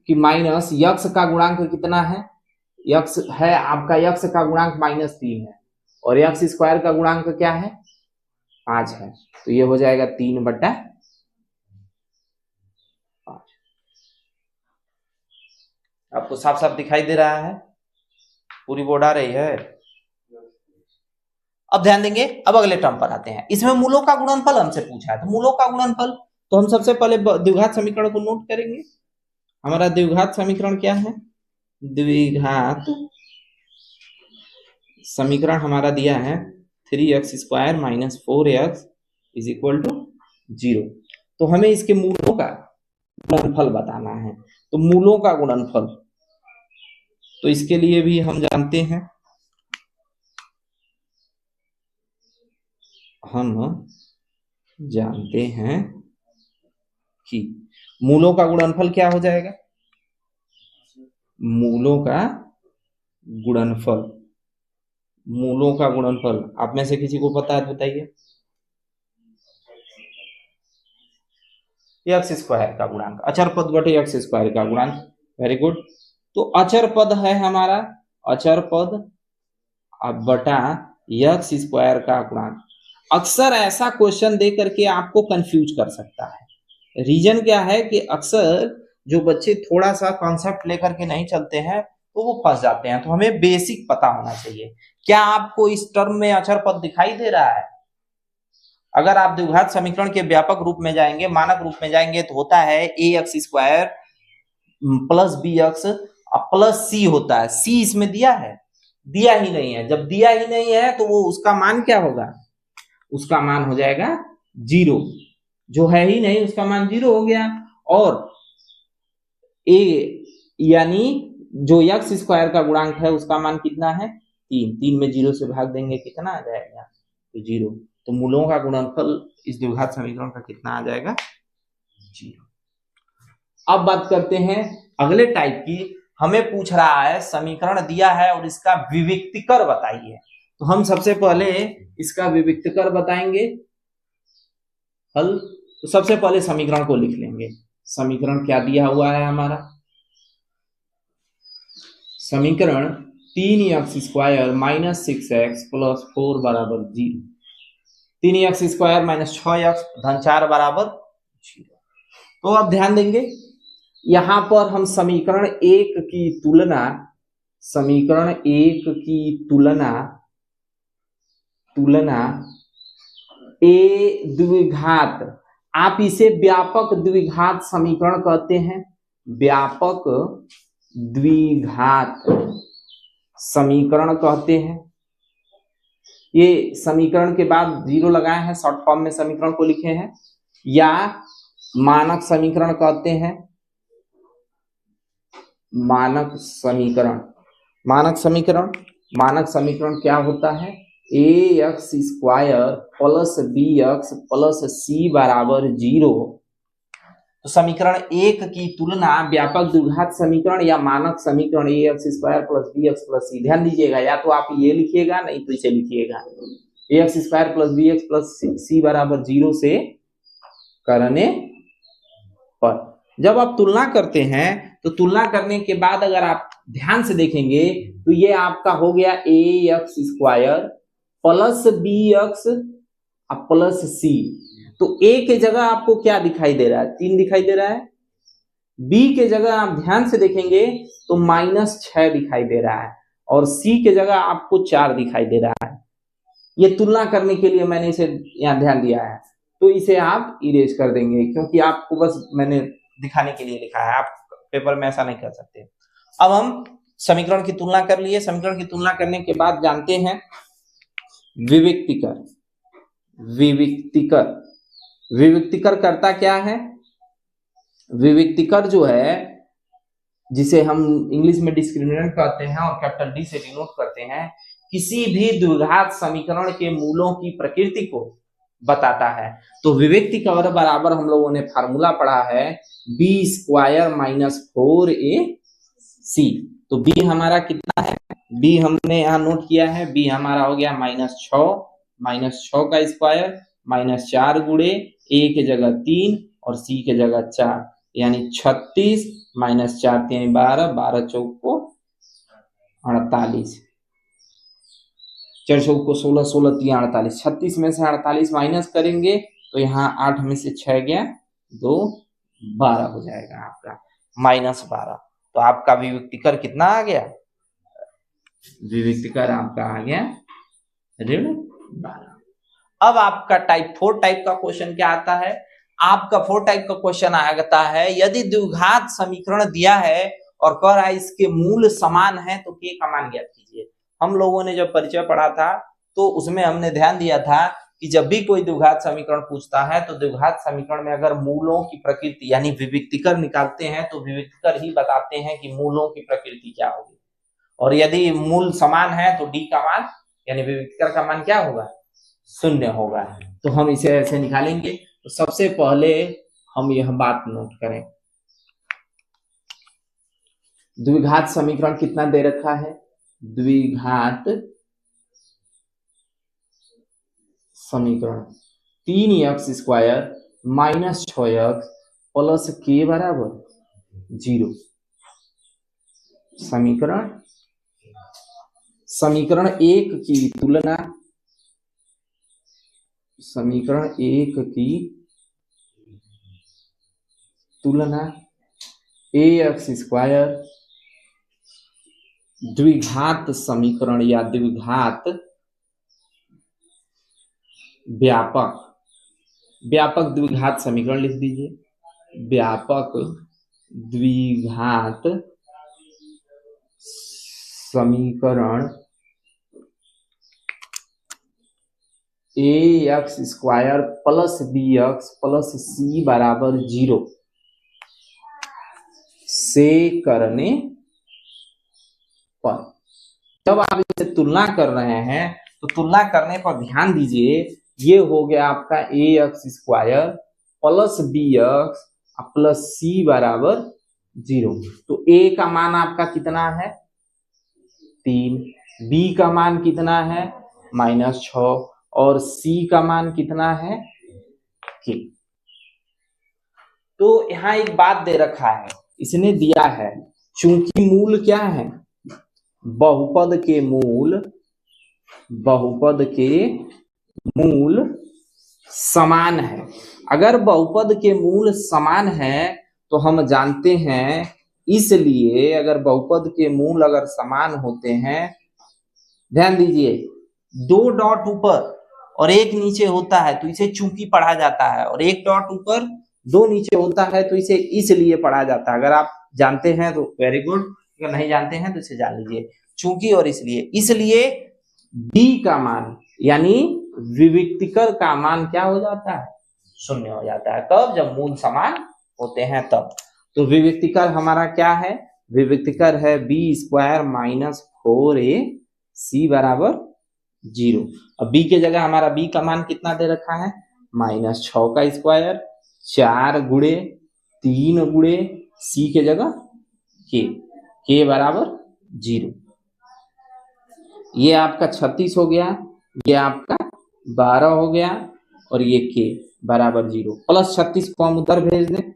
कि माइनस यक्स का गुणांक कितना है, यक्स है आपका, यक्स का गुणांक -3 है और यक्स स्क्वायर का गुणांक क्या है 5 है। तो ये हो जाएगा 3/5। आपको साफ साफ दिखाई दे रहा है, पूरी बोर्ड आ रही है। अब ध्यान देंगे, अब अगले टर्म पर आते हैं। इसमें मूलों का गुणनफल हमसे पूछा है, तो मूलों का गुणनफल तो हम सबसे पहले द्विघात समीकरण को नोट करेंगे। हमारा द्विघात समीकरण क्या है, द्विघात समीकरण हमारा दिया है 3x square minus 4x is equal to 0। तो हमें इसके मूलों का गुणनफल बताना है। तो मूलों का गुणनफल, तो इसके लिए भी हम जानते हैं, कि मूलों का गुणनफल क्या हो जाएगा, मूलों का गुणनफल, मूलों का गुणनफल आप में से किसी को पता है बताइए। एक्स स्क्वायर का गुणांक, अचर पद बटे एक्स स्क्वायर का गुणांक। Very good. तो अचर पद है हमारा, अचर पद बटा एक्स स्क्वायर का गुणांक। अक्सर ऐसा क्वेश्चन दे करके आपको कंफ्यूज कर सकता है। रीजन क्या है कि अक्सर जो बच्चे थोड़ा सा कॉन्सेप्ट लेकर के नहीं चलते हैं तो वो फंस जाते हैं। तो हमें बेसिक पता होना चाहिए। क्या आपको इस टर्म में अचर पद दिखाई दे रहा है? अगर आप द्विघात समीकरण के व्यापक रूप में जाएंगे, मानक रूप में जाएंगे, तो होता है A X square plus B X plus C होता है। सी इसमें दिया है? दिया ही नहीं है। जब दिया ही नहीं है तो वो उसका मान क्या होगा, उसका मान हो जाएगा 0। जो है ही नहीं उसका मान 0 हो गया। और ए यानी जो एक्स स्क्वायर का गुणांक है उसका मान कितना है 3। 3 में 0 से भाग देंगे कितना आ जाएगा, तो 0। तो मूलों का गुणनफल इस द्विघात समीकरण का कितना आ जाएगा 0। अब बात करते हैं अगले टाइप की, हमें पूछ रहा है समीकरण दिया है और इसका विविक्तिकर बताइए। तो हम सबसे पहले इसका विविक्तिकर बताएंगे हल। तो सबसे पहले समीकरण को लिख लेंगे। समीकरण क्या दिया हुआ है हमारा, समीकरण 3x² माइनस 6x प्लस 4 बराबर 0। 3x² माइनस 6x धन 4 बराबर 0। तो अब ध्यान देंगे यहां पर हम समीकरण 1 की तुलना ए द्विघात, आप इसे व्यापक द्विघात समीकरण कहते हैं। व्यापक द्विघात समीकरण कहते हैं। ये समीकरण के बाद 0 लगाए हैं, शॉर्ट फॉर्म में समीकरण को लिखे हैं, या मानक समीकरण कहते हैं। मानक समीकरण क्या होता है, ax² plus bx plus c बराबर 0। तो समीकरण 1 की तुलना व्यापक द्विघात समीकरण या मानक समीकरण ax² plus bx plus c, ध्यान दीजिएगा, या तो आप ये लिखिएगा नहीं तो इसे लिखिएगा, ax² plus bx plus c बराबर 0 से करने पर जब आप तुलना करते हैं तो तुलना करने के बाद अगर आप ध्यान से देखेंगे तो ये आपका हो गया ax² plus bx plus c। तो a के जगह आपको क्या दिखाई दे रहा है, 3 दिखाई दे रहा है। b के जगह आप ध्यान से देखेंगे तो -6 दिखाई दे रहा है, और c के जगह आपको 4 दिखाई दे रहा है। ये तुलना करने के लिए मैंने इसे यहाँ ध्यान दिया है, तो इसे आप इरेज कर देंगे क्योंकि आपको बस मैंने दिखाने के लिए लिखा है, आप पेपर में ऐसा नहीं कर सकते। अब हम समीकरण की तुलना कर लिए। समीकरण की तुलना करने के बाद जानते हैं विविक्तिकर करता क्या है। विविक्तिकर जो है, जिसे हम इंग्लिश में डिस्क्रिमिनेंट कहते हैं और कैपिटल डी से डिनोट करते हैं, किसी भी द्विघात समीकरण के मूलों की प्रकृति को बताता है। तो विविक्तिकर बराबर हम लोगों ने फार्मूला पढ़ा है b² माइनस 4ac। तो b हमारा कितना है, b हमने यहाँ नोट किया है, b हमारा हो गया -6 का स्क्वायर माइनस 4 गुणे a के जगह 3 और c के जगह 4, यानी 36 माइनस 4 3 12, 12 चौको 48, 4 चौको 16, 16 3 48, 36 में से 48 माइनस करेंगे तो यहाँ 8 में से 6 गया 2, 12 हो जाएगा आपका -12। तो आपका विविक्तिकर कितना आ गया, विविक्तिकर आपका आ गया ऋण 12। अब आपका टाइप 4 टाइप का क्वेश्चन क्या आता है, आपका 4 टाइप का क्वेश्चन आता है यदि द्विघात समीकरण दिया है और कह रहा है इसके मूल समान है तो k का मान ज्ञात कीजिए। हम लोगों ने जब परिचय पढ़ा था तो उसमें हमने ध्यान दिया था कि जब भी कोई द्विघात समीकरण पूछता है तो द्विघात समीकरण में अगर मूलों की प्रकृति यानी विविक्तिकर निकालते हैं तो विविक्तिकर ही बताते हैं कि मूलों की प्रकृति क्या होगी, और यदि मूल समान है तो d का मान यानी विविक्तिकर का मान क्या होगा, 0 होगा। तो हम इसे ऐसे निकालेंगे। तो सबसे पहले हम यह बात नोट करें, द्विघात समीकरण कितना दे रखा है, द्विघात समीकरण 3x² minus 6x plus k बराबर 0। समीकरण 1 की तुलना, समीकरण 1 की तुलना ax² द्विघात समीकरण या द्विघात व्यापक द्विघात समीकरण लिख दीजिए, व्यापक द्विघात समीकरण ax² plus bx plus c बराबर 0 से करने पर। जब आप इसे तुलना कर रहे हैं तो तुलना करने पर ध्यान दीजिए, ये हो गया आपका ax² plus bx plus c बराबर 0। तो ए का मान आपका कितना है 3, बी का मान कितना है -6 और सी का मान कितना है के। तो यहाँ एक बात दे रखा है, इसने दिया है चूंकि मूल क्या है बहुपद के मूल समान है। अगर बहुपद के मूल समान है तो हम जानते हैं, इसलिए अगर बहुपद के मूल अगर समान होते हैं, ध्यान दीजिए 2 डॉट ऊपर और 1 नीचे होता है तो इसे चूंकि पढ़ा जाता है, और 1 डॉट ऊपर 2 नीचे होता है तो इसे इसलिए पढ़ा जाता है। अगर आप जानते हैं तो वेरी गुड, अगर नहीं जानते हैं तो इसे जान लीजिए, चूंकि और इसलिए डी का मान यानी विविक्तिकर का मान क्या हो जाता है 0 हो जाता है। कब? जब मूल समान होते हैं तब। तो विविक्तिकर हमारा क्या है, विविक्तिकर है b² - 4ac बराबर 0। अब b के जगह हमारा b का मान कितना दे रखा है -6 का स्क्वायर 4 गुणे 3 गुणे c के जगह k बराबर 0। ये आपका 36 हो गया, ये आपका 12 हो गया और ये k बराबर 0। प्लस 36 को हम उधर भेज दें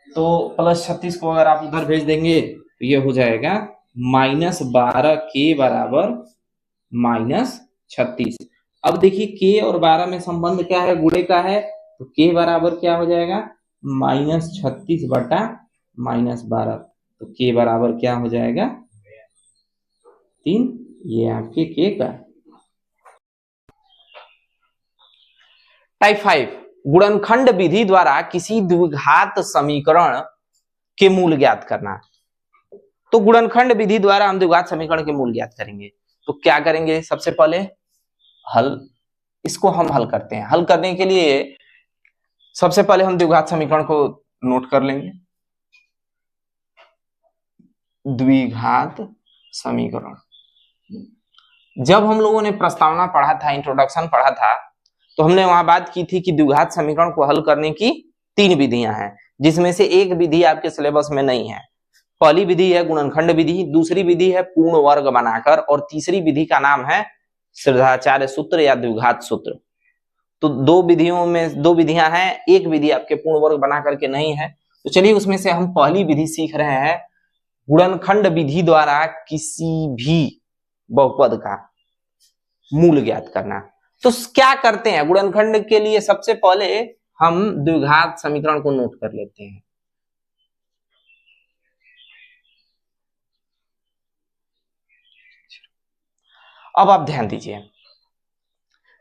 तो प्लस 36 को अगर आप उधर भेज देंगे तो ये हो जाएगा -12k बराबर -36। अब देखिए k और 12 में संबंध क्या है, गुणे का है, तो k बराबर क्या हो जाएगा -36 बटा -12, तो k बराबर क्या हो जाएगा 3। ये आपके k का। टाइप 5 गुणनखंड विधि द्वारा किसी द्विघात समीकरण के मूल ज्ञात करना। तो गुणनखंड विधि द्वारा हम द्विघात समीकरण के मूल ज्ञात करेंगे। तो क्या करेंगे, सबसे पहले हल, इसको हम हल करते हैं। हल करने के लिए सबसे पहले हम द्विघात समीकरण को नोट कर लेंगे। द्विघात समीकरण, जब हम लोगों ने प्रस्तावना पढ़ा था, इंट्रोडक्शन पढ़ा था, तो हमने वहां बात की थी कि द्विघात समीकरण को हल करने की 3 विधियां हैं, जिसमें से एक विधि आपके सिलेबस में नहीं है। पहली विधि है गुणनखंड विधि, दूसरी विधि है पूर्ण वर्ग बनाकर, और तीसरी विधि का नाम है सिद्धाचार्य सूत्र या द्विघात सूत्र। तो 2 विधियां हैं, एक विधि आपके पूर्ण वर्ग बना करके नहीं है। तो चलिए उसमें से हम पहली विधि सीख रहे हैं, गुणनखंड विधि द्वारा किसी भी बहुपद का मूल ज्ञात करना। तो क्या करते हैं गुणनखंड के लिए, सबसे पहले हम द्विघात समीकरण को नोट कर लेते हैं। अब आप ध्यान दीजिए,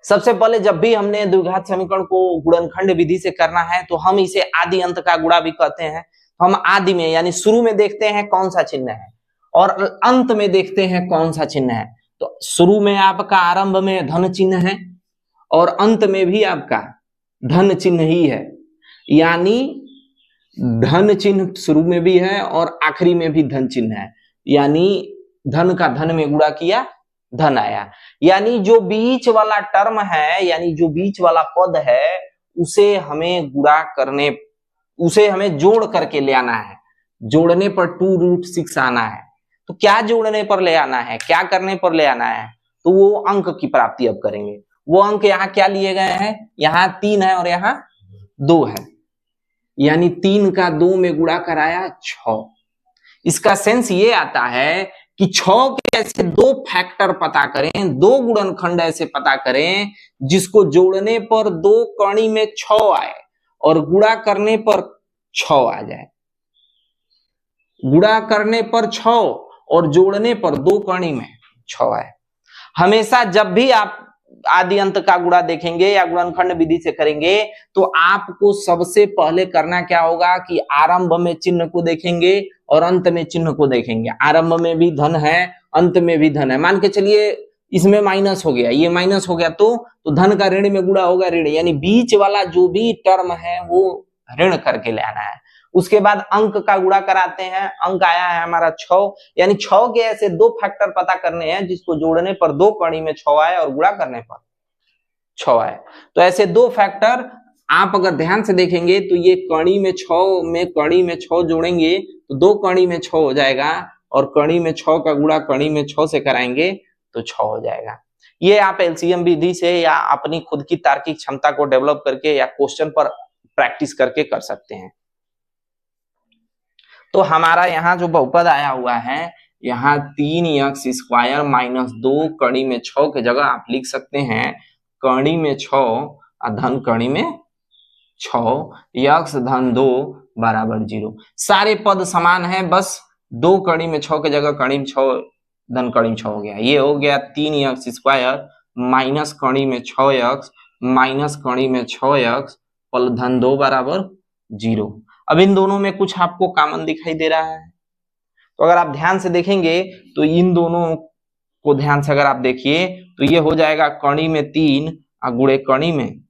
सबसे पहले जब भी हमने द्विघात समीकरण को गुणनखंड विधि से करना है तो हम इसे आदि अंत का गुणा भी कहते हैं। हम आदि में यानी शुरू में देखते हैं कौन सा चिन्ह है और अंत में देखते हैं कौन सा चिन्ह है। तो शुरू में आपका आरंभ में धन चिन्ह है और अंत में भी आपका धन चिन्ह ही है, यानी धन चिन्ह शुरू में भी है और आखिरी में भी धन चिन्ह है, यानी धन का धन में गुणा किया धन आया। यानी जो बीच वाला टर्म है, यानी जो बीच वाला पद है, उसे हमें जोड़ करके ले आना है। जोड़ने पर 2√6 आना है। तो क्या जोड़ने पर ले आना है, क्या करने पर ले आना है, तो वो अंक की प्राप्ति अब करेंगे। वो अंक यहाँ क्या लिए गए हैं, यहाँ 3 है और यहाँ 2 है, यानी 3 का 2 में गुणा कराया 6। इसका सेंस ये आता है कि 6 के ऐसे 2 फैक्टर पता करें, 2 गुणनखंड ऐसे पता करें जिसको जोड़ने पर 2 कड़ी में 6 आए और गुणा करने पर 6 आ जाए। गुणा करने पर 6 और जोड़ने पर 2 कड़ी में 6 आए। हमेशा जब भी आप आदि अंत का गुणा देखेंगे या गुणनखंड विधि से करेंगे तो आपको सबसे पहले करना क्या होगा कि आरंभ में चिन्ह को देखेंगे और अंत में चिन्ह को देखेंगे। आरंभ में भी धन है, अंत में भी धन है। मान के चलिए इसमें माइनस हो गया, ये माइनस हो गया तो धन का ऋण में गुणा होगा ऋण, यानी बीच वाला जो भी टर्म है वो ऋण करके ले आना है। उसके बाद अंक का गुणा कराते हैं, अंक आया है हमारा 6, यानी 6 के ऐसे 2 फैक्टर पता करने हैं जिसको जोड़ने पर 2 कड़ी में 6 आए और गुणा करने पर 6 आए। तो ऐसे 2 फैक्टर आप अगर ध्यान से देखेंगे तो ये कणी में 6 जोड़ेंगे तो 2 कणी में 6 हो जाएगा, और कणी में 6 का गुणा कणी में 6 से कराएंगे तो 6 हो जाएगा। ये आप एलसीएम विधि से या अपनी खुद की तार्किक क्षमता को डेवलप करके या क्वेश्चन पर प्रैक्टिस करके कर सकते हैं। तो हमारा यहाँ जो बहुपद आया हुआ है, यहाँ 3x स्क्वायर माइनस 2 कणी में 6 की जगह आप लिख सकते हैं कणी में 6 धन कणी में 6, x धन 2 बराबर 0। सारे पद समान है, बस 2 कणी में 6 की जगह कणी में 6 धन कणी में 6 हो गया। ये हो गया 3x स्क्वायर माइनस कणी में 6x माइनस कणी में 6x प्लस धन 2 बराबर 0। अब इन दोनों में कुछ आपको कॉमन दिखाई दे रहा है, तो अगर आप ध्यान से देखेंगे तो इन दोनों को ध्यान से अगर आप देखिए तो ये हो जाएगा कणी में 3 गुणे कणी में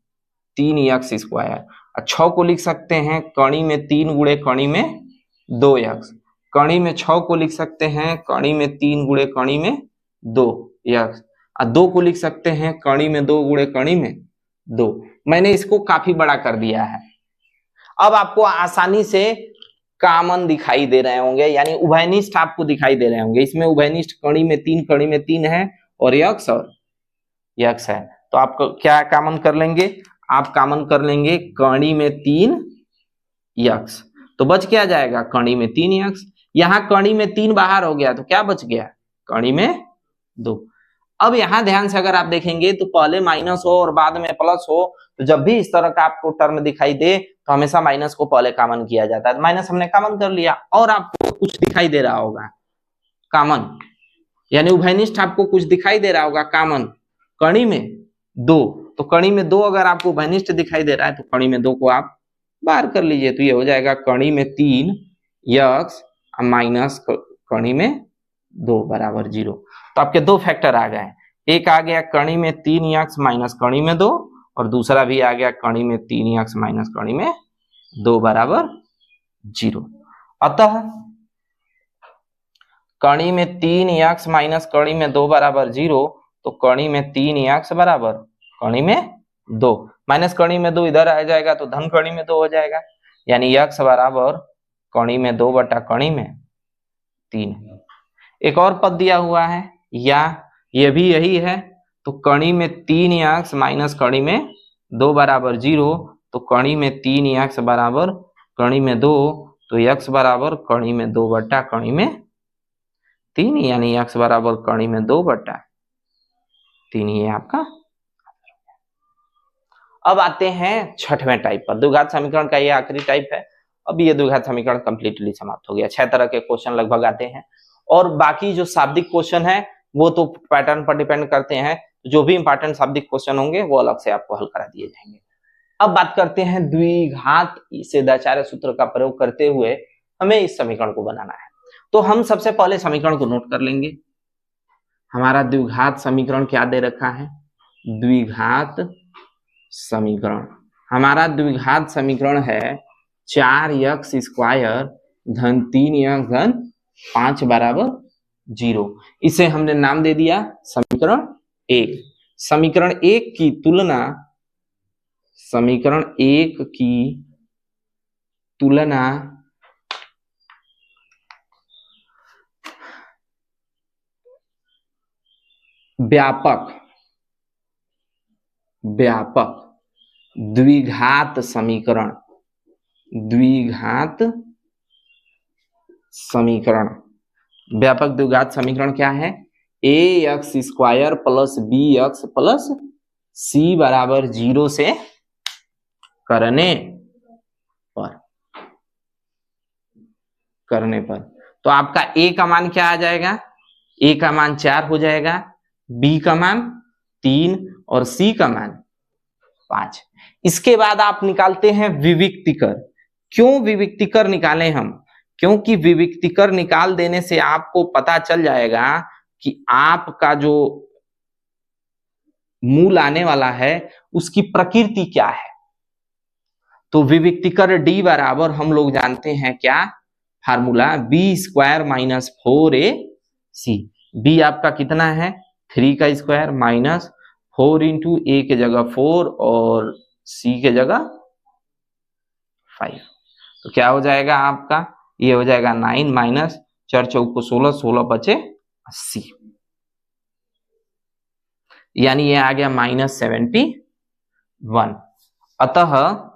3x स्क्वायर, 6 को लिख सकते हैं कणी में 3 गुणे कणी में 2x, कणी में 6 को लिख सकते हैं कणी में 3 गुणे कणी में 2x, 2 को लिख सकते हैं कणी में 2 गुणे कणी में 2। मैंने इसको काफी बड़ा कर दिया है। अब आपको आसानी से कॉमन दिखाई दे रहे होंगे, यानी उभयनिष्ठ आपको दिखाई दे रहे होंगे। इसमें उभयनिष्ठ कणी में 3 है और यक्स है, तो आप क्या कॉमन कर लेंगे, आप कॉमन कर लेंगे कणी में 3x, तो बच क्या जाएगा कणी में 3x। यहाँ कणी में 3 बाहर हो गया तो क्या बच गया कणी में 2। अब यहाँ ध्यान से अगर आप देखेंगे तो पहले माइनस हो और बाद में प्लस हो, तो जब भी इस तरह का आपको टर्म दिखाई दे तो हमेशा माइनस को पहले कॉमन किया जाता है। माइनस हमने कॉमन कर लिया, और आपको कुछ दिखाई दे रहा होगा कॉमन, यानी उभयनिष्ठ आपको कुछ दिखाई दे रहा होगा कॉमन कणी में 2, तो कणी में 2 अगर आपको उभयनिष्ठ दिखाई दे रहा है तो कणी में 2 को आप बाहर कर लीजिए, तो ये हो जाएगा कणी में 3x माइनस कणी में 2 बराबर 0। तो आपके 2 फैक्टर आ गए, एक आ गया कणी में 3x माइनस कणी में 2, और दूसरा भी आ गया कणी में 3x माइनस कणी में 2 बराबर 0। अतः कणी में 3x माइनस कणी में 2 बराबर 0, तो कणी में 3x बराबर कणी में 2 माइनस कणी में 2 इधर आ जाएगा तो धन कणी में 2 हो जाएगा, यानी x बराबर कणी में 2 बटा कणी में 3। एक और पद दिया हुआ है, या ये भी यही है, तो कणी में 3x माइनस कणी में 2 बराबर 0, तो कणी में 3x बराबर कणी में 2, तो x बराबर कणी में 2 बटा कणी में 3, यानी x बराबर कणी में 2 बटा 3, ये आपका। अब आते हैं छठवें टाइप पर। द्विघात समीकरण का ये आखिरी टाइप है। अब ये द्विघात समीकरण कंप्लीटली समाप्त हो गया। 6 तरह के क्वेश्चन लगभग आते हैं, और बाकी जो शाब्दिक क्वेश्चन है वो तो पैटर्न पर डिपेंड करते हैं। जो भी इंपॉर्टेंट शाब्दिक क्वेश्चन होंगे वो अलग से आपको हल करा दिए जाएंगे। अब बात करते हैं द्विघात सेदाचार्य सूत्र का प्रयोग करते हुए हमें इस समीकरण को बनाना है। तो हम सबसे पहले समीकरण को नोट कर लेंगे। हमारा द्विघात समीकरण क्या दे रखा है, द्विघात समीकरण, हमारा द्विघात समीकरण है 4x स्क्वायर धन 3x धन 5 बराबर 0। इसे हमने नाम दे दिया समीकरण 1। समीकरण 1 की तुलना, समीकरण 1 की तुलना व्यापक द्विघात समीकरण, द्विघात समीकरण, व्यापक द्विघात समीकरण क्या है, ax square plus bx plus c बराबर 0 से करने पर तो आपका a का मान क्या आ जाएगा, a का मान 4 हो जाएगा, b का मान 3 और c का मान 5। इसके बाद आप निकालते हैं विविक्तिकर। क्यों विविक्तिकर निकालें हम, क्योंकि विविक्तिकर निकाल देने से आपको पता चल जाएगा कि आपका जो मूल आने वाला है उसकी प्रकृति क्या है। तो विविक्तिकर d बराबर हम लोग जानते हैं क्या, formula b square minus 4ac। b आपका कितना है 3 का स्क्वायर माइनस 4 इंटू a के जगह 4 और c के जगह 5। तो क्या हो जाएगा आपका, ये हो जाएगा 9 माइनस 4 चौको 16, 16 बचे 80, यानी ये आ गया -71। अतः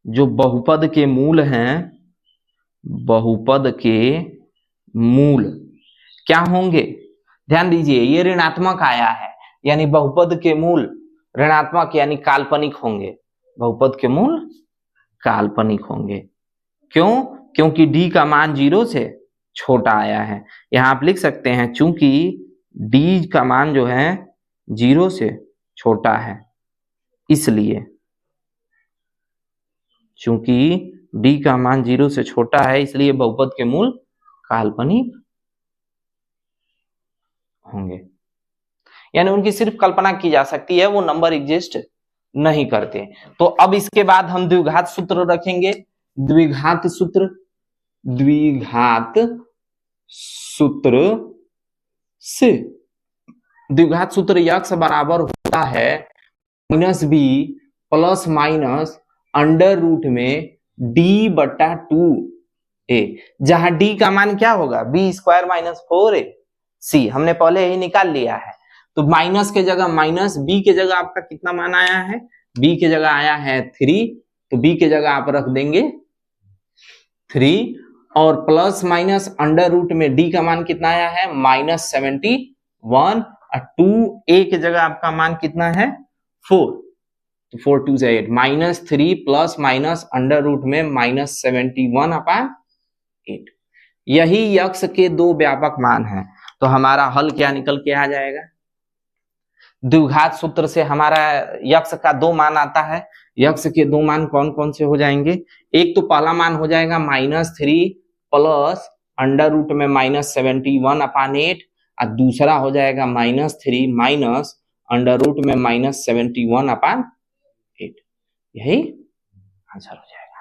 जो बहुपद के मूल हैं, बहुपद के मूल क्या होंगे, ध्यान दीजिए ये ऋणात्मक आया है, यानी बहुपद के मूल ऋणात्मक यानी काल्पनिक होंगे, बहुपद के मूल काल्पनिक होंगे। क्यों? क्योंकि d का मान 0 से छोटा आया है। यहां आप लिख सकते हैं चूंकि d का मान जो है 0 से छोटा है, इसलिए चूंकि d का मान 0 से छोटा है इसलिए बहुपद के मूल काल्पनिक होंगे, यानी उनकी सिर्फ कल्पना की जा सकती है, वो नंबर एग्जिस्ट नहीं करते। तो अब इसके बाद हम द्विघात सूत्र रखेंगे। द्विघात सूत्र, द्विघात सूत्र से द्विघात सूत्र यक्स बराबर होता है -b plus minus under root में d/2a, जहां d का मान क्या होगा, b² - 4ac, हमने पहले ही निकाल लिया है। तो माइनस के जगह माइनस, b के जगह आपका कितना मान आया है, b के जगह आया है 3, तो b के जगह आप रख देंगे 3, और प्लस माइनस अंडर रूट में d का मान कितना आया है -71, और 2a के जगह आपका मान कितना है 4, तो 4 2 से 8, -3 प्लस माइनस अंडर रूट में -71/8। यही यक्स के दो व्यापक मान हैं। तो हमारा हल क्या निकल के आ जाएगा, द्विघात सूत्र से हमारा यक्स का दो मान आता है। यक्स के दो मान कौन कौन से हो जाएंगे, एक तो पहला मान हो जाएगा -3 प्लस अंडर रूट में -71/8, और दूसरा हो जाएगा -3 माइनस अंडर रूट में -71/8। यही आंसर हो जाएगा।